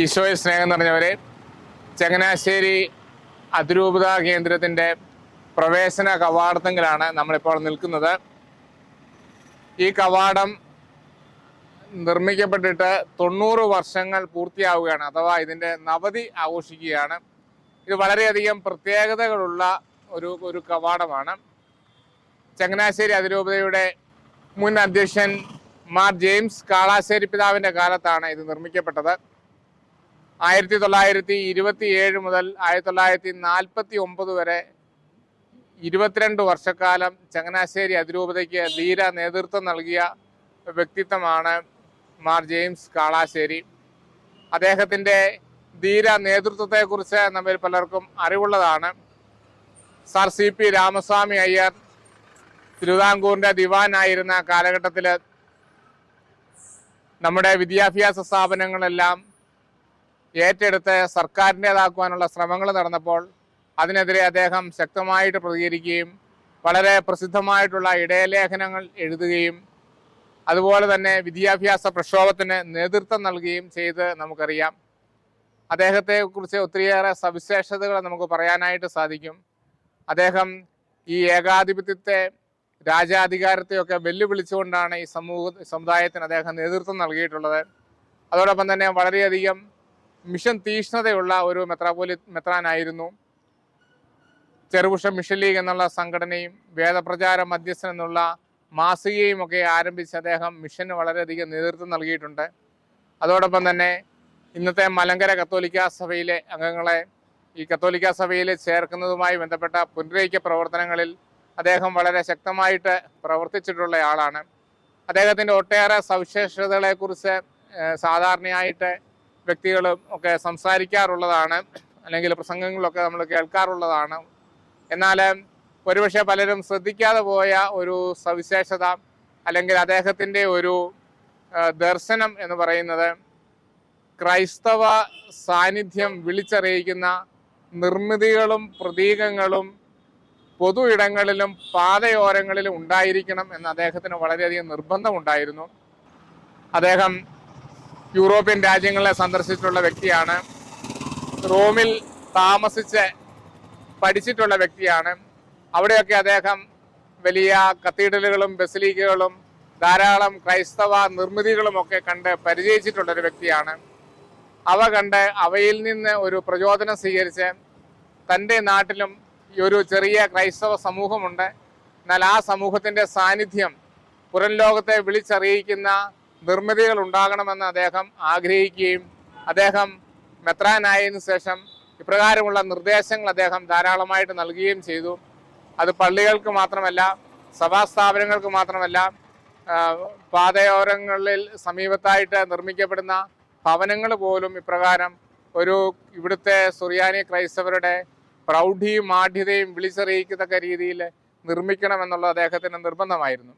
ഈശോയിൽ സ്നേഹം നിറഞ്ഞവരെ, ചങ്ങനാശ്ശേരി അതിരൂപതാ കേന്ദ്രത്തിൻ്റെ പ്രവേശന കവാടത്തിലാണ് നമ്മളിപ്പോൾ നിൽക്കുന്നത്. ഈ കവാടം നിർമ്മിക്കപ്പെട്ടിട്ട് 90 വർഷങ്ങൾ പൂർത്തിയാവുകയാണ്, അഥവാ ഇതിൻ്റെ നവതി ആഘോഷിക്കുകയാണ്. ഇത് വളരെയധികം പ്രത്യേകതകളുള്ള ഒരു കവാടമാണ്. ചങ്ങനാശ്ശേരി അതിരൂപതയുടെ മുൻ അധ്യക്ഷൻ മാർ ജെയിംസ് കാളാശ്ശേരി പിതാവിൻ്റെ കാലത്താണ് ഇത് നിർമ്മിക്കപ്പെട്ടത്. 1927 മുതൽ 1949 വരെ 22 വർഷക്കാലം ചങ്ങനാശ്ശേരി അതിരൂപതയ്ക്ക് ധീര നേതൃത്വം നൽകിയ വ്യക്തിത്വമാണ് മാർ ജെയിംസ് കാളാശ്ശേരി. അദ്ദേഹത്തിൻ്റെ ധീര നേതൃത്വത്തെക്കുറിച്ച് നമ്മിൽ പലർക്കും അറിവുള്ളതാണ്. സർ CP രാമസ്വാമി അയ്യർ തിരുവിതാംകൂറിൻ്റെ ദിവാനായിരുന്ന കാലഘട്ടത്തിൽ നമ്മുടെ വിദ്യാഭ്യാസ സ്ഥാപനങ്ങളെല്ലാം ഏറ്റെടുത്ത് സർക്കാരിൻ്റേതാക്കുവാനുള്ള ശ്രമങ്ങൾ നടന്നപ്പോൾ അതിനെതിരെ അദ്ദേഹം ശക്തമായിട്ട് പ്രതികരിക്കുകയും വളരെ പ്രസിദ്ധമായിട്ടുള്ള ഇടയലേഖനങ്ങൾ എഴുതുകയും അതുപോലെ തന്നെ വിദ്യാഭ്യാസ പ്രക്ഷോഭത്തിന് നേതൃത്വം നൽകുകയും ചെയ്ത് നമുക്കറിയാം. അദ്ദേഹത്തെക്കുറിച്ച് ഒത്തിരിയേറെ സവിശേഷതകൾ നമുക്ക് പറയാനായിട്ട് സാധിക്കും. അദ്ദേഹം ഈ ഏകാധിപത്യത്തെ, രാജാധികാരത്തെയൊക്കെ വെല്ലുവിളിച്ചുകൊണ്ടാണ് ഈ സമുദായത്തിന് അദ്ദേഹം നേതൃത്വം നൽകിയിട്ടുള്ളത്. അതോടൊപ്പം തന്നെ വളരെയധികം മിഷൻ തീഷ്ണതയുള്ള ഒരു മെത്രാനായിരുന്നു. ചെറുപുഷ്പ മിഷൻ ലീഗ് എന്നുള്ള സംഘടനയും വേദപ്രചാര മധ്യസ്ഥൻ എന്നുള്ള മാസികയും ഒക്കെ ആരംഭിച്ച് അദ്ദേഹം മിഷന് വളരെയധികം നേതൃത്വം നൽകിയിട്ടുണ്ട്. അതോടൊപ്പം തന്നെ ഇന്നത്തെ മലങ്കര കത്തോലിക്ക സഭയിലെ അംഗങ്ങളെ ഈ കത്തോലിക്ക സഭയിൽ ചേർക്കുന്നതുമായി ബന്ധപ്പെട്ട പുനരൈക്യ പ്രവർത്തനങ്ങളിൽ അദ്ദേഹം വളരെ ശക്തമായിട്ട് പ്രവർത്തിച്ചിട്ടുള്ള ആളാണ്. അദ്ദേഹത്തിൻ്റെ ഒട്ടേറെ സവിശേഷതകളെക്കുറിച്ച് സാധാരണയായിട്ട് വ്യക്തികളും ഒക്കെ സംസാരിക്കാറുള്ളതാണ്, അല്ലെങ്കിൽ പ്രസംഗങ്ങളിലൊക്കെ നമ്മൾ കേൾക്കാറുള്ളതാണ്. എന്നാൽ ഒരുപക്ഷെ പലരും ശ്രദ്ധിക്കാതെ പോയ ഒരു സവിശേഷത അല്ലെങ്കിൽ അദ്ദേഹത്തിൻ്റെ ഒരു ദർശനം എന്ന് പറയുന്നത് ക്രൈസ്തവ സാന്നിധ്യം വിളിച്ചറിയിക്കുന്ന നിർമ്മിതികളും പ്രതീകങ്ങളും പൊതു ഇടങ്ങളിലും പാതയോരങ്ങളിലും ഉണ്ടായിരിക്കണം എന്ന് അദ്ദേഹത്തിന് വളരെയധികം നിർബന്ധമുണ്ടായിരുന്നു. അദ്ദേഹം യൂറോപ്യൻ രാജ്യങ്ങളെ സന്ദർശിച്ചിട്ടുള്ള വ്യക്തിയാണ്. റോമിൽ താമസിച്ച് പഠിച്ചിട്ടുള്ള വ്യക്തിയാണ്. അവിടെയൊക്കെ അദ്ദേഹം വലിയ കത്തീഡ്രലുകളും ബസിലിക്കകളും ധാരാളം ക്രൈസ്തവ നിർമ്മിതികളുമൊക്കെ കണ്ട് പരിചയിച്ചിട്ടുള്ളൊരു വ്യക്തിയാണ്. അവ കണ്ട് അവയിൽ നിന്ന് ഒരു പ്രചോദനം സ്വീകരിച്ച് തൻ്റെ നാട്ടിലും ഈ ഒരു ചെറിയ ക്രൈസ്തവ സമൂഹമുണ്ട്, എന്നാൽ ആ സമൂഹത്തിൻ്റെ സാന്നിധ്യം പുറം ലോകത്തെ വിളിച്ചറിയിക്കുന്ന നിർമ്മിതികൾ ഉണ്ടാകണമെന്ന് അദ്ദേഹം ആഗ്രഹിക്കുകയും അദ്ദേഹം മെത്രാനായതിനു ശേഷം ഇപ്രകാരമുള്ള നിർദ്ദേശങ്ങൾ അദ്ദേഹം ധാരാളമായിട്ട് നൽകുകയും ചെയ്തു. അത് പള്ളികൾക്ക് മാത്രമല്ല, സഭാസ്ഥാപനങ്ങൾക്ക് മാത്രമല്ല, പാതയോരങ്ങളിൽ സമീപത്തായിട്ട് നിർമ്മിക്കപ്പെടുന്ന ഭവനങ്ങൾ പോലും ഇപ്രകാരം ഇവിടുത്തെ സുറിയാനി ക്രൈസ്തവരുടെ പ്രൗഢിയും മാഢ്യതയും വിളിച്ചറിയിക്കത്തക്ക രീതിയിൽ നിർമ്മിക്കണമെന്നുള്ള അദ്ദേഹത്തിൻ്റെ നിർബന്ധമായിരുന്നു.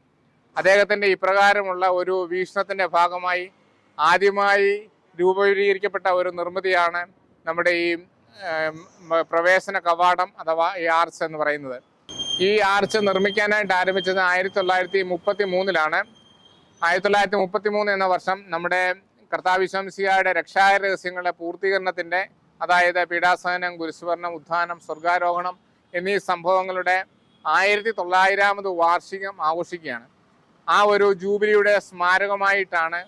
അദ്ദേഹത്തിൻ്റെ ഇപ്രകാരമുള്ള ഒരു വീക്ഷണത്തിൻ്റെ ഭാഗമായി ആദ്യമായി രൂപീകരിക്കപ്പെട്ട ഒരു നിർമ്മിതിയാണ് നമ്മുടെ ഈ പ്രവേശന കവാടം അഥവാ ഈ ആർച്ച് എന്ന് പറയുന്നത്. ഈ ആർച്ച് നിർമ്മിക്കാനായിട്ട് ആരംഭിച്ചത് 1933 1933 എന്ന വർഷം നമ്മുടെ കർത്താവ് ഈശോമിശിഹായുടെ രക്ഷായ രഹസ്യങ്ങളുടെ പൂർത്തീകരണത്തിൻ്റെ, അതായത് പീഡാസഹനം, കുരിശുമരണം, ഉത്ഥാനം, സ്വർഗാരോഹണം എന്നീ സംഭവങ്ങളുടെ 1900ാമത് വാർഷികം ആഘോഷിക്കുകയാണ്. ആ ഒരു ജൂബിലിയുടെ സ്മാരകമായിട്ടാണ്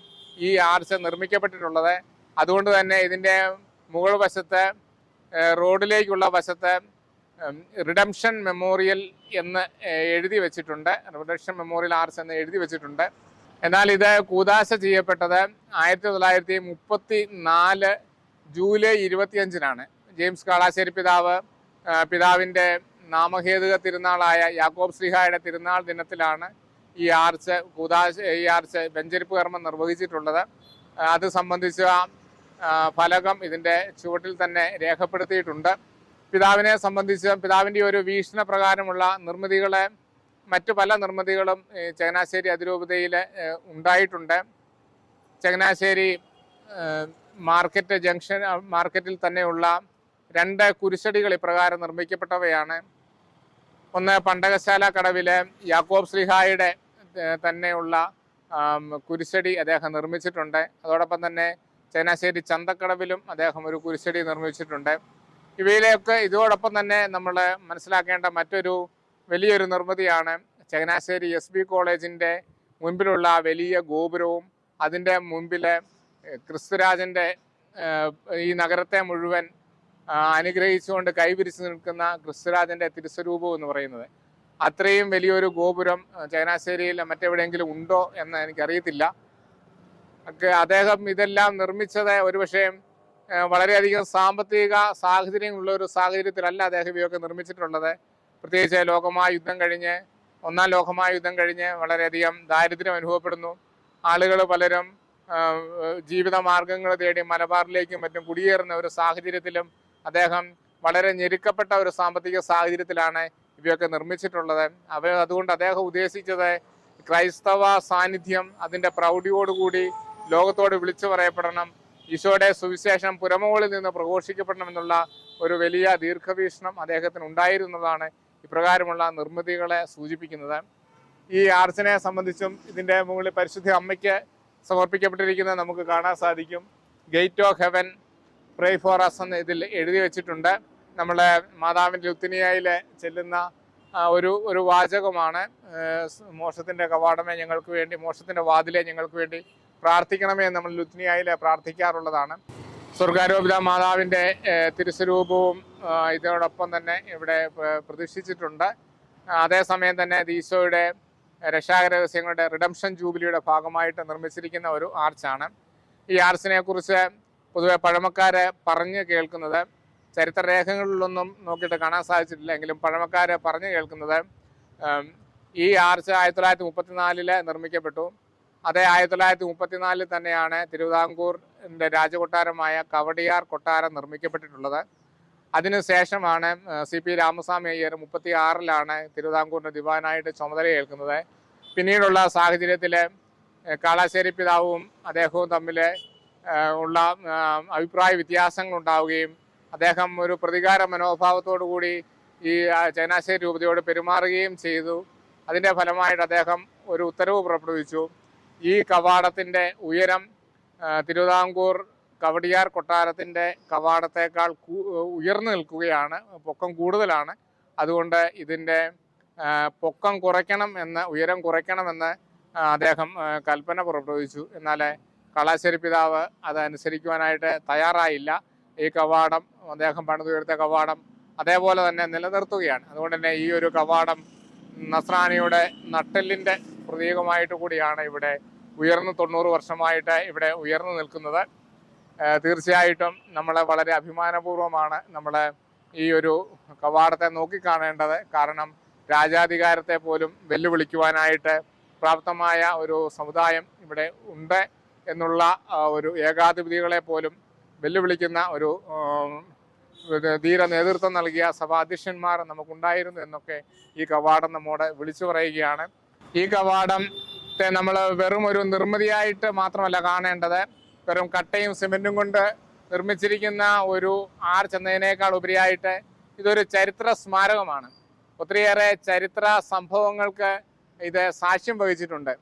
ഈ ആർച്ച് നിർമ്മിക്കപ്പെട്ടിട്ടുള്ളത്. അതുകൊണ്ട് തന്നെ ഇതിൻ്റെ മുകൾ വശത്ത്, റോഡിലേക്കുള്ള വശത്ത് റിഡംഷൻ മെമ്മോറിയൽ എന്ന് എഴുതി വെച്ചിട്ടുണ്ട്. റിഡംഷൻ മെമ്മോറിയൽ ആർച്ച് എന്ന് എഴുതി വെച്ചിട്ടുണ്ട്. എന്നാൽ ഇത് കൂദാശ ചെയ്യപ്പെട്ടത് 1934 ജൂലൈ 25 ജെയിംസ് കാളാശ്ശേരി പിതാവിൻ്റെ നാമഹേതുക തിരുനാളായ യാക്കോബ് ശ്ലീഹായുടെ തിരുനാൾ ദിനത്തിലാണ് ഈ ആർച്ച് വെഞ്ചരിപ്പ് കർമ്മം നിർവഹിച്ചിട്ടുള്ളത്. അത് സംബന്ധിച്ച ഫലകം ഇതിൻ്റെ ചുവട്ടിൽ തന്നെ രേഖപ്പെടുത്തിയിട്ടുണ്ട്. പിതാവിനെ സംബന്ധിച്ച് പിതാവിൻ്റെ ഒരു വീക്ഷണ പ്രകാരമുള്ള നിർമ്മിതികളെ മറ്റു പല നിർമ്മിതികളും ചങ്ങനാശ്ശേരി അതിരൂപതയിൽ ഉണ്ടായിട്ടുണ്ട്. ചങ്ങനാശ്ശേരി മാർക്കറ്റിൽ തന്നെയുള്ള 2 കുരിശടികൾ ഇപ്രകാരം നിർമ്മിക്കപ്പെട്ടവയാണ്. ഒന്ന് പണ്ടകശാല കടവിലെ യാക്കോബ് ശ്ലീഹായുടെ തന്നെയുള്ള കുരിശടി അദ്ദേഹം നിർമ്മിച്ചിട്ടുണ്ട്. അതോടൊപ്പം തന്നെ ചങ്ങനാശ്ശേരി ചന്തക്കടവിലും അദ്ദേഹം ഒരു കുരിശടി നിർമ്മിച്ചിട്ടുണ്ട്. ഇവയിലേക്ക് ഇതോടൊപ്പം തന്നെ നമ്മൾ മനസ്സിലാക്കേണ്ട മറ്റൊരു വലിയൊരു നിർമ്മിതിയാണ് ചങ്ങനാശ്ശേരി SB കോളേജിൻ്റെ മുൻപിലുള്ള വലിയ ഗോപുരവും അതിൻ്റെ മുൻപിലെ ക്രിസ്തുരാജൻ്റെ ഈ നഗരത്തെ മുഴുവൻ അനുഗ്രഹിച്ചുകൊണ്ട് കൈവിരിച്ച് നിൽക്കുന്ന ക്രിസ്തുരാജൻ്റെ തിരുസ്വരൂപം എന്ന് പറയുന്നത്. അത്രയും വലിയൊരു ഗോപുരം ചങ്ങനാശ്ശേരിയിൽ മറ്റെവിടെയെങ്കിലും ഉണ്ടോ എന്ന് എനിക്കറിയത്തില്ല. അദ്ദേഹം ഇതെല്ലാം നിർമ്മിച്ചത് ഒരുപക്ഷെ വളരെയധികം സാമ്പത്തിക സാഹചര്യങ്ങളുള്ള ഒരു സാഹചര്യത്തിലല്ല അദ്ദേഹം ഇവയൊക്കെ നിർമ്മിച്ചിട്ടുള്ളത്. പ്രത്യേകിച്ച് ഒന്നാം ലോകമഹായുദ്ധം കഴിഞ്ഞ് വളരെയധികം ദാരിദ്ര്യം അനുഭവപ്പെടുന്നു. ആളുകൾ പലരും ജീവിത മാർഗങ്ങൾ തേടി മലബാറിലേക്കും മറ്റും കുടിയേറുന്ന ഒരു സാഹചര്യത്തിലും അദ്ദേഹം വളരെ ഞെരുക്കപ്പെട്ട ഒരു സാമ്പത്തിക സാഹചര്യത്തിലാണ് ഇവയൊക്കെ നിർമ്മിച്ചിട്ടുള്ളത്. അതുകൊണ്ട് അദ്ദേഹം ഉദ്ദേശിച്ചത് ക്രൈസ്തവ സാന്നിധ്യം അതിൻ്റെ പ്രൗഢിയോടുകൂടി ലോകത്തോട് വിളിച്ചു പറയപ്പെടണം, ഈശോയുടെ സുവിശേഷം പുരമുകളിൽ നിന്ന് പ്രഘോഷിക്കപ്പെടണം എന്നുള്ള ഒരു വലിയ ദീർഘവീക്ഷണം അദ്ദേഹത്തിന് ഉണ്ടായിരുന്നതാണ് ഇപ്രകാരമുള്ള നിർമ്മിതികളെ സൂചിപ്പിക്കുന്നത്. ഈ ആർച്ചിനെ സംബന്ധിച്ചും ഇതിൻ്റെ മുകളിൽ പരിശുദ്ധ അമ്മയ്ക്ക് സമർപ്പിക്കപ്പെട്ടിരിക്കുന്നത് നമുക്ക് കാണാൻ സാധിക്കും. Gate of heaven pray for us എന്ന് ഇതിൽ എഴുതി വെച്ചിട്ടുണ്ട്. നമ്മളെ മാതാവിൻ്റെ ലുത്തിനിയയിൽ ചെല്ലുന്ന ഒരു വാചകമാണ്, മോക്ഷത്തിൻ്റെ കവാടമേ ഞങ്ങൾക്ക് വേണ്ടി, മോക്ഷത്തിൻ്റെ വാതിലെ ഞങ്ങൾക്ക് വേണ്ടി പ്രാർത്ഥിക്കണമേ എന്ന് നമ്മൾ ലുത്തിനിയയിൽ പ്രാർത്ഥിക്കാറുള്ളതാണ്. സ്വർഗാരോപിത മാതാവിൻ്റെ തിരുസ്വരൂപവും ഇതോടൊപ്പം തന്നെ ഇവിടെ പ്രതിഷ്ഠിച്ചിട്ടുണ്ട്. അതേസമയം തന്നെ ഈശോയുടെ രക്ഷാകരഹസ്യങ്ങളുടെ റിഡംഷൻ ജൂബിലിയുടെ ഭാഗമായിട്ട് നിർമ്മിച്ചിരിക്കുന്ന ഒരു ആർച്ചാണ്. ഈ ആർച്ചിനെ കുറിച്ച് പൊതുവെ പഴമക്കാരെ പറഞ്ഞു കേൾക്കുന്നത്, ചരിത്രരേഖകളിലൊന്നും നോക്കിയിട്ട് കാണാൻ സാധിച്ചിട്ടില്ല എങ്കിലും പഴമക്കാരെ പറഞ്ഞു കേൾക്കുന്നത് ഈ ആർച്ച് 1934 നിർമ്മിക്കപ്പെട്ടു. അതേ 1934 തന്നെയാണ് തിരുവിതാംകൂറിൻ്റെ രാജകൊട്ടാരമായ കവടിയാർ കൊട്ടാരം നിർമ്മിക്കപ്പെട്ടിട്ടുള്ളത്. അതിനുശേഷമാണ് CP രാമസ്വാമി അയ്യർ 1936 തിരുവിതാംകൂറിൻ്റെ ദിവാനായിട്ട് ചുമതലയേൽക്കുന്നത്. പിന്നീടുള്ള സാഹചര്യത്തിൽ കാളാശ്ശേരി പിതാവും അദ്ദേഹവും തമ്മിൽ ഉള്ള അഭിപ്രായ വ്യത്യാസങ്ങൾ ഉണ്ടാവുകയും അദ്ദേഹം ഒരു പ്രതികാര മനോഭാവത്തോടു കൂടി ഈ ചങ്ങനാശ്ശേരി രൂപതയോട് പെരുമാറുകയും ചെയ്തു. അതിൻ്റെ ഫലമായിട്ട് അദ്ദേഹം ഒരു ഉത്തരവ് പുറപ്പെടുവിച്ചു. ഈ കവാടത്തിൻ്റെ ഉയരം തിരുവിതാംകൂർ കവടിയാർ കൊട്ടാരത്തിൻ്റെ കവാടത്തേക്കാൾ ഉയർന്നു നിൽക്കുകയാണ്, പൊക്കം കൂടുതലാണ്. അതുകൊണ്ട് ഇതിൻ്റെ പൊക്കം ഉയരം കുറയ്ക്കണമെന്ന് അദ്ദേഹം കൽപ്പന പുറപ്പെടുവിച്ചു. എന്നാൽ കാളാശ്ശേരി പിതാവ് അതനുസരിക്കുവാനായിട്ട് തയ്യാറായില്ല. ഈ കവാടം, അദ്ദേഹം പണിതുയർത്തിയ കവാടം അതേപോലെ തന്നെ നിലനിർത്തുകയാണ്. അതുകൊണ്ട് തന്നെ ഈ ഒരു കവാടം നസ്രാണിയുടെ നട്ടെല്ലിൻ്റെ പ്രതീകമായിട്ട് കൂടിയാണ് ഇവിടെ 90 വർഷമായിട്ട് ഇവിടെ ഉയർന്നു നിൽക്കുന്നത്. തീർച്ചയായിട്ടും നമ്മളെ വളരെ അഭിമാനപൂർവ്വമാണ് നമ്മളെ ഈ ഒരു കവാടത്തെ നോക്കിക്കാണേണ്ടത്. കാരണം രാജാധികാരത്തെ പോലും വെല്ലുവിളിക്കുവാനായിട്ട് പ്രാപ്തമായ ഒരു സമുദായം ഇവിടെ ഉണ്ട് എന്നുള്ള ഒരു ഏകാധിപതികളെ പോലും വെല്ലുവിളിക്കുന്ന ഒരു ധീര നേതൃത്വം നൽകിയ സഭാധ്യക്ഷന്മാർ നമുക്കുണ്ടായിരുന്നു എന്നൊക്കെ ഈ കവാടം നമ്മോട് വിളിച്ചു പറയുകയാണ്. ഈ കവാടത്തെ നമ്മൾ വെറും ഒരു നിർമ്മിതിയായിട്ട് മാത്രമല്ല കാണേണ്ടത്, വെറും കട്ടയും സിമെൻറ്റും കൊണ്ട് നിർമ്മിച്ചിരിക്കുന്ന ഒരു ആർച്ച് എന്നതിനേക്കാൾ ഉപരിയായിട്ട് ഇതൊരു ചരിത്ര സ്മാരകമാണ്. ഒത്തിരിയേറെ ചരിത്ര സംഭവങ്ങൾക്ക് ഇത് സാക്ഷ്യം വഹിച്ചിട്ടുണ്ട്.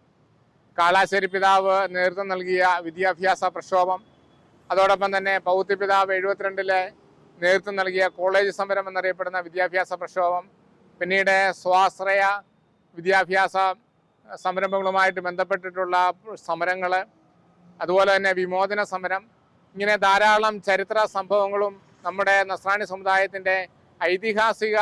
കാളാശ്ശേരി പിതാവ് നേതൃത്വം നൽകിയ വിദ്യാഭ്യാസ പ്രക്ഷോഭം, അതോടൊപ്പം തന്നെ പൗത്യ പിതാവ് 72 നേതൃത്വം നൽകിയ കോളേജ് സമരം എന്നറിയപ്പെടുന്ന വിദ്യാഭ്യാസ പ്രക്ഷോഭം, പിന്നീട് സ്വാശ്രയ വിദ്യാഭ്യാസ സംരംഭങ്ങളുമായിട്ട് ബന്ധപ്പെട്ടിട്ടുള്ള സമരങ്ങൾ, അതുപോലെ തന്നെ വിമോചന സമരം, ഇങ്ങനെ ധാരാളം ചരിത്ര സംഭവങ്ങളും നമ്മുടെ നസ്രാണി സമുദായത്തിൻ്റെ ഐതിഹാസിക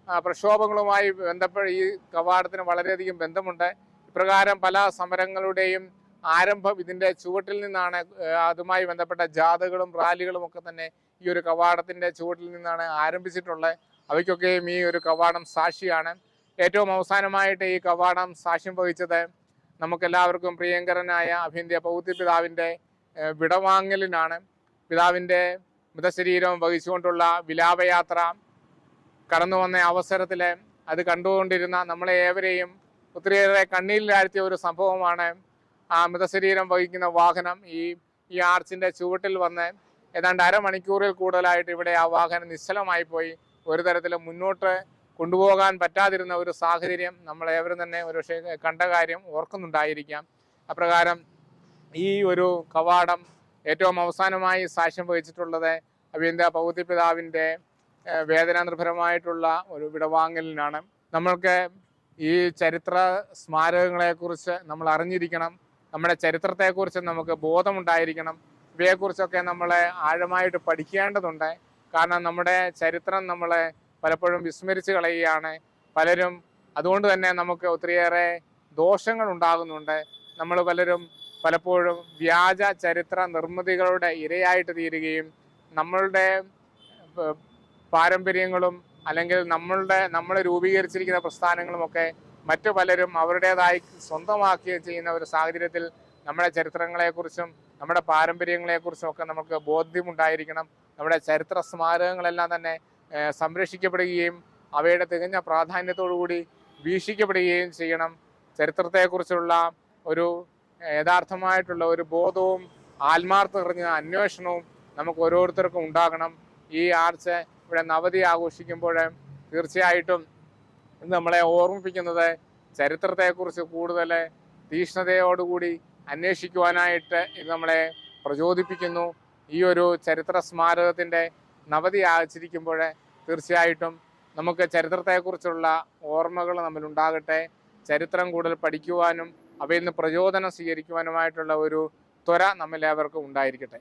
പ്രക്ഷോഭങ്ങളുമായി ബന്ധപ്പെട്ട് ഈ കവാടത്തിന് വളരെയധികം ബന്ധമുണ്ട്. ഇപ്രകാരം പല സമരങ്ങളുടെയും ആരംഭം ഇതിൻ്റെ ചുവട്ടിൽ നിന്നാണ്. അതുമായി ബന്ധപ്പെട്ട ജാഥകളും റാലികളും ഒക്കെ തന്നെ ഈ ഒരു കവാടത്തിൻ്റെ ചുവട്ടിൽ നിന്നാണ് ആരംഭിച്ചിട്ടുള്ളത്. അവയ്ക്കൊക്കെയും ഈ ഒരു കവാടം സാക്ഷിയാണ്. ഏറ്റവും അവസാനമായിട്ട് ഈ കവാടം സാക്ഷ്യം വഹിച്ചത് നമുക്കെല്ലാവർക്കും പ്രിയങ്കരനായ അഭിന്ധ്യ പൗത്യ പിതാവിൻ്റെ വിടവാങ്ങലിനാണ്. പിതാവിൻ്റെ മൃതശരീരം വഹിച്ചുകൊണ്ടുള്ള വിലാപയാത്ര കടന്നു വന്ന അവസരത്തിൽ അത് കണ്ടുകൊണ്ടിരുന്ന നമ്മളെ ഏവരെയും ഒത്തിരിയേറെ കണ്ണീരിലാഴ്ത്തിയ ഒരു സംഭവമാണ് ആ മൃതശരീരം വഹിക്കുന്ന വാഹനം ഈ ആർച്ചിൻ്റെ ചുവട്ടിൽ വന്ന് ഏതാണ്ട് അരമണിക്കൂറിൽ കൂടുതലായിട്ട് ഇവിടെ ആ വാഹനം നിശ്ചലമായി പോയി. ഒരു തരത്തിലും മുന്നോട്ട് കൊണ്ടുപോകാൻ പറ്റാതിരുന്ന ഒരു സാഹചര്യം നമ്മളേവരും തന്നെ ഒരു കണ്ട കാര്യം ഓർക്കുന്നുണ്ടായിരിക്കാം. അപ്രകാരം ഈ ഒരു കവാടം ഏറ്റവും അവസാനമായി സാക്ഷ്യം വഹിച്ചിട്ടുള്ളത് അഭിയന്ത പൗത്യ പിതാവിൻ്റെ വേദനാനിർഭരമായിട്ടുള്ള ഒരു വിടവാങ്ങലിനാണ്. നമ്മൾക്ക് ഈ ചരിത്ര സ്മാരകങ്ങളെക്കുറിച്ച് നമ്മൾ അറിഞ്ഞിരിക്കണം. നമ്മുടെ ചരിത്രത്തെക്കുറിച്ച് നമുക്ക് ബോധമുണ്ടായിരിക്കണം. ഇവയെക്കുറിച്ചൊക്കെ നമ്മളെ ആഴമായിട്ട് പഠിക്കേണ്ടതുണ്ട്. കാരണം നമ്മുടെ ചരിത്രം നമ്മളെ പലപ്പോഴും വിസ്മരിച്ച് കളയുകയാണ്. പലരും അതുകൊണ്ട് തന്നെ നമുക്ക് ഒത്തിരിയേറെ ദോഷങ്ങൾ ഉണ്ടാകുന്നുണ്ട്. നമ്മൾ പലപ്പോഴും വ്യാജ ചരിത്ര നിർമ്മിതികളുടെ ഇരയായിട്ട് തീരുകയും നമ്മളുടെ പാരമ്പര്യങ്ങളും അല്ലെങ്കിൽ നമ്മൾ രൂപീകരിച്ചിരിക്കുന്ന പ്രസ്ഥാനങ്ങളുമൊക്കെ മറ്റു പലരും അവരുടേതായി സ്വന്തമാക്കുകയും ചെയ്യുന്ന ഒരു സാഹചര്യത്തിൽ നമ്മുടെ ചരിത്രങ്ങളെക്കുറിച്ചും നമ്മുടെ പാരമ്പര്യങ്ങളെക്കുറിച്ചും ഒക്കെ നമുക്ക് ബോധ്യമുണ്ടായിരിക്കണം. നമ്മുടെ ചരിത്ര സ്മാരകങ്ങളെല്ലാം തന്നെ സംരക്ഷിക്കപ്പെടുകയും അവയുടെ തികഞ്ഞ പ്രാധാന്യത്തോടുകൂടി വീക്ഷിക്കപ്പെടുകയും ചെയ്യണം. ചരിത്രത്തെക്കുറിച്ചുള്ള ഒരു യഥാർത്ഥമായിട്ടുള്ള ഒരു ബോധവും ആത്മാർത്ഥത നിറഞ്ഞ അന്വേഷണവും നമുക്ക് ഓരോരുത്തർക്കും ഉണ്ടാകണം. ഈ ആർച്ച് ഇവിടെ നവതി ആഘോഷിക്കുമ്പോൾ തീർച്ചയായിട്ടും നമ്മളെ ഓർമ്മിപ്പിക്കുന്നത് ചരിത്രത്തെക്കുറിച്ച് കൂടുതൽ തീക്ഷ്ണതയോടുകൂടി അന്വേഷിക്കുവാനായിട്ട് ഇത് നമ്മളെ പ്രചോദിപ്പിക്കുന്നു. ഈ ഒരു ചരിത്ര സ്മാരകത്തിൻ്റെ നവതി ആചരിക്കുമ്പോൾ തീർച്ചയായിട്ടും നമുക്ക് ചരിത്രത്തെക്കുറിച്ചുള്ള ഓർമ്മകൾ നമ്മളുണ്ടാകട്ടെ. ചരിത്രം കൂടുതൽ പഠിക്കുവാനും അവയിൽ നിന്ന് പ്രചോദനം സ്വീകരിക്കുവാനുമായിട്ടുള്ള ഒരു ത്വര നമ്മിലേവർക്കും ഉണ്ടായിരിക്കട്ടെ.